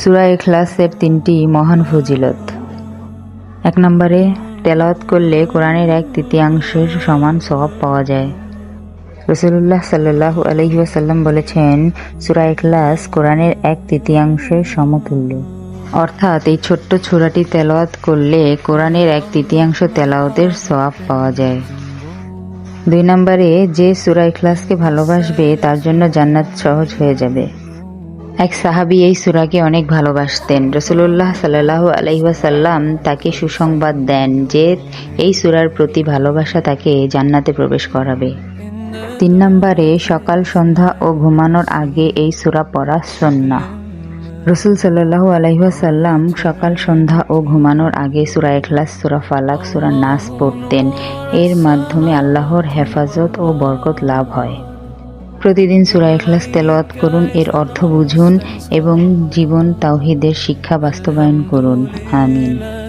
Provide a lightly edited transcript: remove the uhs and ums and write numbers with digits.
সূরা ইখলাসের ৩টি মহান ফজিলত। ১ নম্বরে, তেলাওয়াত করলে কোরআনের ১/৩ সমান সওয়াব পাওয়া যায়। রাসূলুল্লাহ সাল্লাল্লাহু আলাইহি ওয়াসাল্লাম বলেছেন, সূরা ইখলাস কোরআনের ১/৩ সমতুল্য। অর্থাৎ এই ছোট্ট সূরাটি তেলাওয়াত করলে কোরআনের ১/৩ তেলাওয়াতের সওয়াব পাওয়া যায়। ২ নম্বরে, যে সূরা ইখলাসকে ভালোবাসবে তার জন্য জান্নাত সহজ হয়ে যাবে। এক সাহাবী এই সূরাকে অনেক ভালোবাসতেন। রাসূলুল্লাহ সাল্লাল্লাহু আলাইহি ওয়াসাল্লাম তাকে সুসংবাদ দেন যে এই সূরার প্রতি ভালোবাসা তাকে জান্নাতে প্রবেশ করাবে। ৩ নম্বরে, সকাল, সন্ধ্যা ও ঘুমানোর আগে এই সূরা পড়া সুন্নাহ। রাসূল সাল্লাল্লাহু আলাইহি ওয়াসাল্লাম সকাল, সন্ধ্যা ও ঘুমানোর আগে সূরা ইখলাস, সূরা ফালাক, সূরা নাস পড়তেন। এর মাধ্যমে আল্লাহর হেফাজত ও বরকত লাভ হয়। প্রতিদিন সূরা ইখলাস তেলাওয়াত করুন, এর অর্থ বুঝুন এবং জীবন তাওহীদের শিক্ষা বাস্তবায়ন করুন। আমিন।